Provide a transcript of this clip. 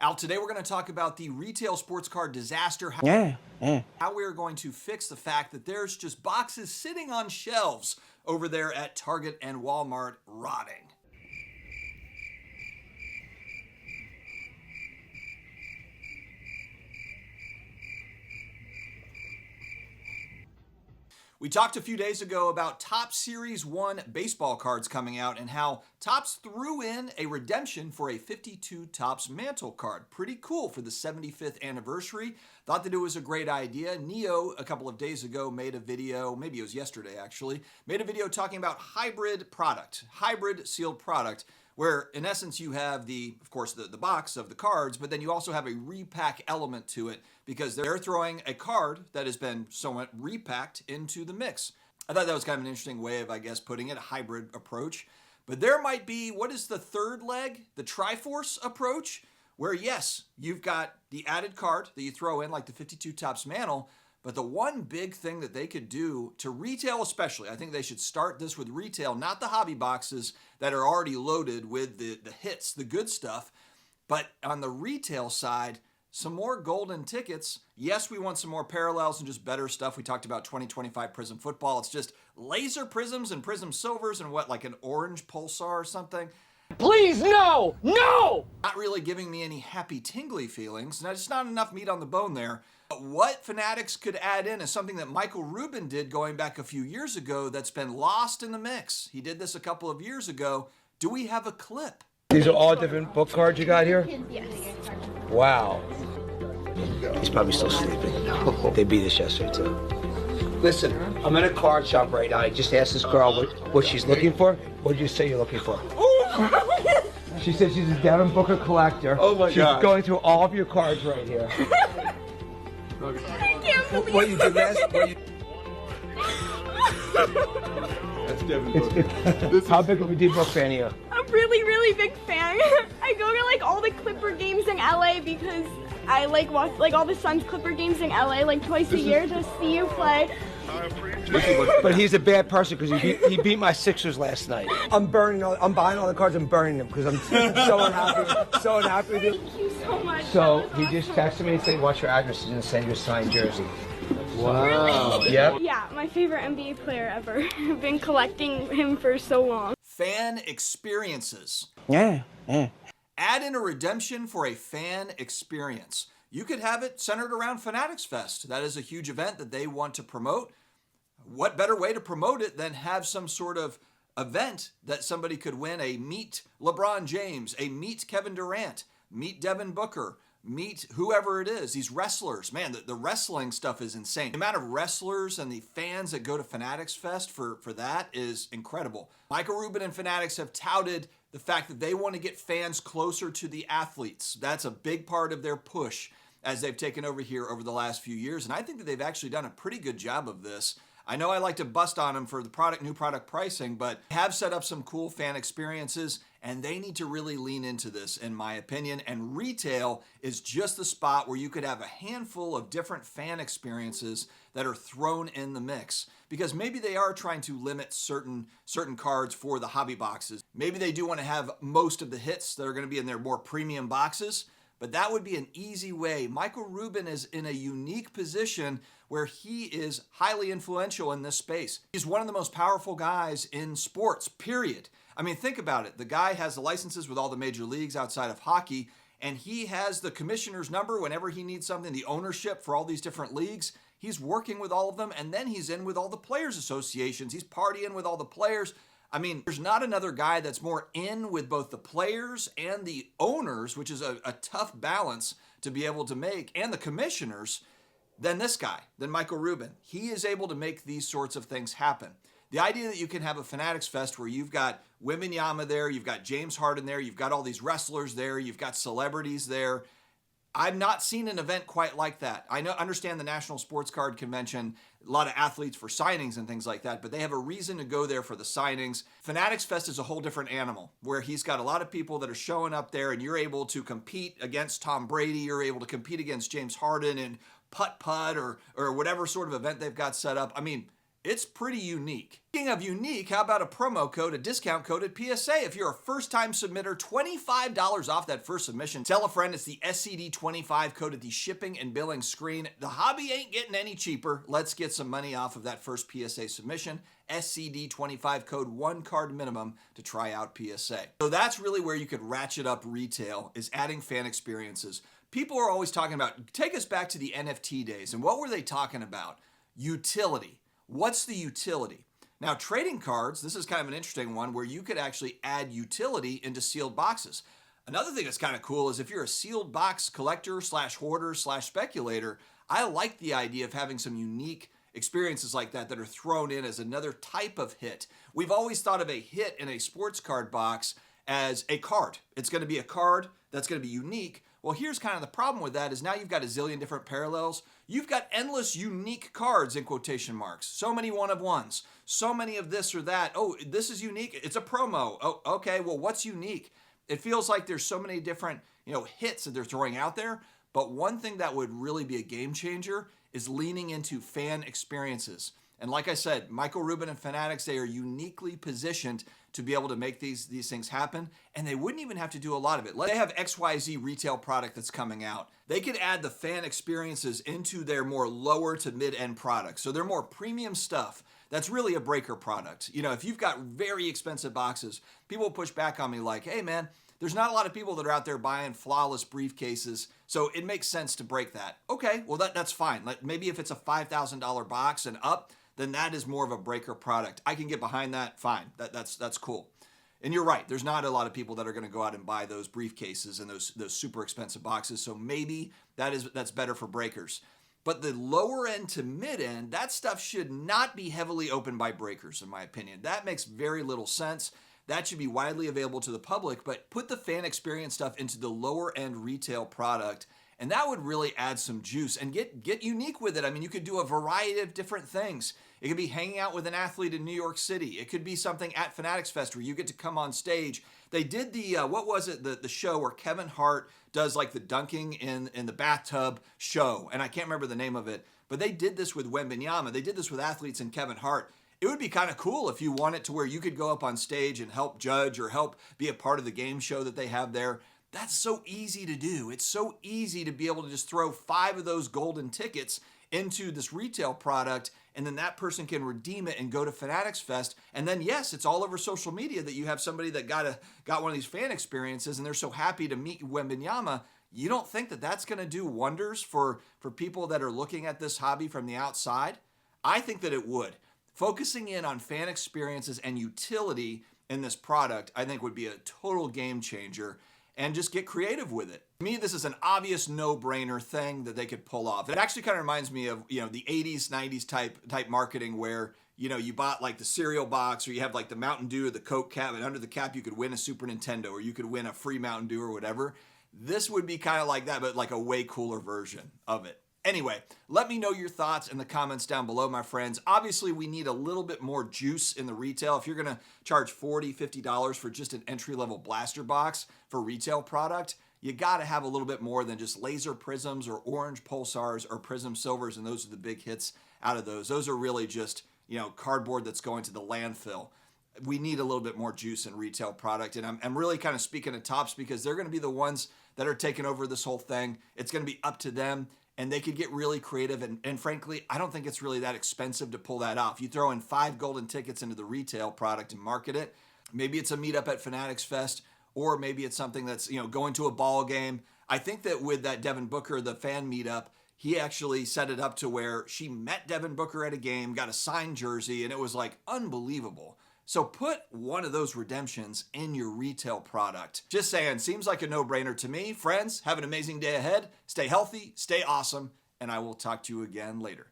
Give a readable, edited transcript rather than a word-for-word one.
Al, today we're going to talk about the retail sports card disaster, how we are going to fix the fact that there's just boxes sitting on shelves over there at Target and Walmart rotting. We talked a few days ago about Topps Series 1 baseball cards coming out and how Topps threw in a redemption for a 52 Topps mantle card. Pretty cool for the 75th anniversary. Thought that it was a great idea. Neo, a couple of days ago, made a video, maybe it was yesterday actually, made a video talking about hybrid sealed product, where in essence you have of course, the box of the cards, but then you also have a repack element to it because they're throwing a card that has been somewhat repacked into the mix. I thought that was kind of an interesting way of, I guess, putting it, a hybrid approach. But there might be, what is the third leg? The Triforce approach, where yes, you've got the added card that you throw in like the 52 Topps mantle, but the one big thing that they could do to retail especially, I think they should start this with retail, not the hobby boxes that are already loaded with the hits, the good stuff, but on the retail side, some more golden tickets. Yes, we want some more parallels and just better stuff. We talked about 2025 Prism football. It's just laser prisms and prism silvers and what, like an orange pulsar or something. Please, no! No! Not really giving me any happy tingly feelings. Now, just not enough meat on the bone there. But what Fanatics could add in is something that Michael Rubin did going back a few years ago that's been lost in the mix. He did this a couple of years ago. Do we have a clip? These are all different book cards you got here? Yes. Wow. He's probably still sleeping. They beat us yesterday, too. Listen, I'm in a card shop right now. I just asked this girl what she's looking for. What did you say you're looking for? She said she's a Devin Booker collector. Oh my God. She's going through all of your cards right here. I can't believe What you did last? That's Devin Booker. How big of a D-Book fan are you? I'm really big fan. I go to like all the Clipper games in LA because I watch like all the Suns Clipper games in LA like twice a year to see you play. But he's a bad person because he beat my Sixers last night. I'm buying all the cards. I'm burning them because I'm so unhappy with you. Thank you so much. So he just texted me and said, "What's your address?" He's gonna send you a signed jersey. Wow. Yep. Yeah, my favorite NBA player ever. I've been collecting him for so long. Fan experiences. Yeah. Add in a redemption for a fan experience. You could have it centered around Fanatics Fest. That is a huge event that they want to promote. What better way to promote it than have some sort of event that somebody could win a meet LeBron James, a meet Kevin Durant, meet Devin Booker, meet whoever it is, these wrestlers. Man, the wrestling stuff is insane. The amount of wrestlers and the fans that go to Fanatics Fest for that is incredible. Michael Rubin and Fanatics have touted the fact that they want to get fans closer to the athletes. That's a big part of their push as they've taken over here over the last few years. And I think that they've actually done a pretty good job of this. I know I like to bust on them for the new product pricing, but have set up some cool fan experiences, and they need to really lean into this, in my opinion. And retail is just the spot where you could have a handful of different fan experiences that are thrown in the mix, because maybe they are trying to limit certain cards for the hobby boxes. Maybe they do want to have most of the hits that are going to be in their more premium boxes, but that would be an easy way. Michael Rubin is in a unique position where he is highly influential in this space. He's one of the most powerful guys in sports, period. I mean, think about it. The guy has the licenses with all the major leagues outside of hockey, and he has the commissioner's number whenever he needs something, the ownership for all these different leagues. He's working with all of them, and then he's in with all the players' associations. He's partying with all the players. I mean, there's not another guy that's more in with both the players and the owners, which is a tough balance to be able to make, and the commissioners, than this guy, than Michael Rubin. He is able to make these sorts of things happen. The idea that you can have a Fanatics Fest where you've got Wembanyama there, you've got James Harden there, you've got all these wrestlers there, you've got celebrities there. I've not seen an event quite like that. I understand the National Sports Card Convention, a lot of athletes for signings and things like that, but they have a reason to go there for the signings. Fanatics Fest is a whole different animal, where he's got a lot of people that are showing up there, and you're able to compete against Tom Brady, you're able to compete against James Harden and putt-putt or whatever sort of event they've got set up. I mean, It's pretty unique. Speaking of unique, how about a promo code, a discount code at PSA? If you're a first-time submitter, $25 off that first submission. Tell a friend it's the SCD25 code at the shipping and billing screen. The hobby ain't getting any cheaper. Let's get some money off of that first PSA submission. SCD25 code, 1 card minimum to try out PSA. So that's really where you could ratchet up retail, is adding fan experiences. People are always talking about, take us back to the NFT days, and what were they talking about? Utility. What's the utility? Now, trading cards, this is kind of an interesting one where you could actually add utility into sealed boxes. Another thing that's kind of cool is if you're a sealed box collector / hoarder / speculator, I like the idea of having some unique experiences like that are thrown in as another type of hit. We've always thought of a hit in a sports card box as a card. It's going to be a card that's going to be unique. Well, here's kind of the problem with that is now you've got a zillion different parallels. You've got endless unique cards in quotation marks. So many one-of-ones. So many of this or that. Oh, this is unique. It's a promo. Oh, okay. Well, what's unique? It feels like there's so many different, hits that they're throwing out there. But one thing that would really be a game changer is leaning into fan experiences. And like I said, Michael Rubin and Fanatics, they are uniquely positioned to be able to make these things happen, and they wouldn't even have to do a lot of it. They have XYZ retail product that's coming out. They could add the fan experiences into their more lower to mid-end products. So they're more premium stuff. That's really a breaker product. If you've got very expensive boxes, people push back on me like, hey man, there's not a lot of people that are out there buying flawless briefcases, so it makes sense to break that. Okay, well that's fine. Maybe if it's a $5,000 box and up, then that is more of a breaker product. I can get behind that, fine. That's cool. And you're right, there's not a lot of people that are going to go out and buy those briefcases and those super expensive boxes, so maybe that's better for breakers. But the lower end to mid end, that stuff should not be heavily opened by breakers, in my opinion. That makes very little sense. That should be widely available to the public, but put the fan experience stuff into the lower end retail product, and that would really add some juice and get unique with it. I mean, you could do a variety of different things. It could be hanging out with an athlete in New York City. It could be something at Fanatics Fest where you get to come on stage. They did the show where Kevin Hart does like the dunking in the bathtub show, and I can't remember the name of it, but they did this with Wembanyama. They did this with athletes and Kevin Hart. It would be kind of cool if you want it to where you could go up on stage and help judge or help be a part of the game show that they have there. That's so easy to do. It's so easy to be able to just throw 5 of those golden tickets into this retail product, and then that person can redeem it and go to Fanatics Fest. And then, yes, it's all over social media that you have somebody that got one of these fan experiences, and they're so happy to meet Wembanyama. You don't think that that's going to do wonders for people that are looking at this hobby from the outside? I think that it would. Focusing in on fan experiences and utility in this product, I think would be a total game changer, and just get creative with it. To me, this is an obvious no-brainer thing that they could pull off. It actually kind of reminds me of, the 80s, 90s type marketing where, you bought like the cereal box, or you have like the Mountain Dew or the Coke cap, and under the cap you could win a Super Nintendo, or you could win a free Mountain Dew or whatever. This would be kind of like that, but like a way cooler version of it. Anyway, let me know your thoughts in the comments down below, my friends. Obviously, we need a little bit more juice in the retail. If you're going to charge $40, $50 for just an entry-level blaster box for retail product, you got to have a little bit more than just laser prisms or orange pulsars or prism silvers, and those are the big hits out of those. Those are really just, cardboard that's going to the landfill. We need a little bit more juice in retail product, and I'm really kind of speaking to Topps because they're going to be the ones that are taking over this whole thing. It's going to be up to them. And they could get really creative, and frankly, I don't think it's really that expensive to pull that off. You throw in 5 golden tickets into the retail product and market it. Maybe it's a meetup at Fanatics Fest, or maybe it's something that's, going to a ball game. I think that with that Devin Booker, the fan meetup, he actually set it up to where she met Devin Booker at a game, got a signed jersey, and it was like unbelievable. So put one of those redemptions in your retail product. Just saying, seems like a no-brainer to me. Friends, have an amazing day ahead. Stay healthy, stay awesome, and I will talk to you again later.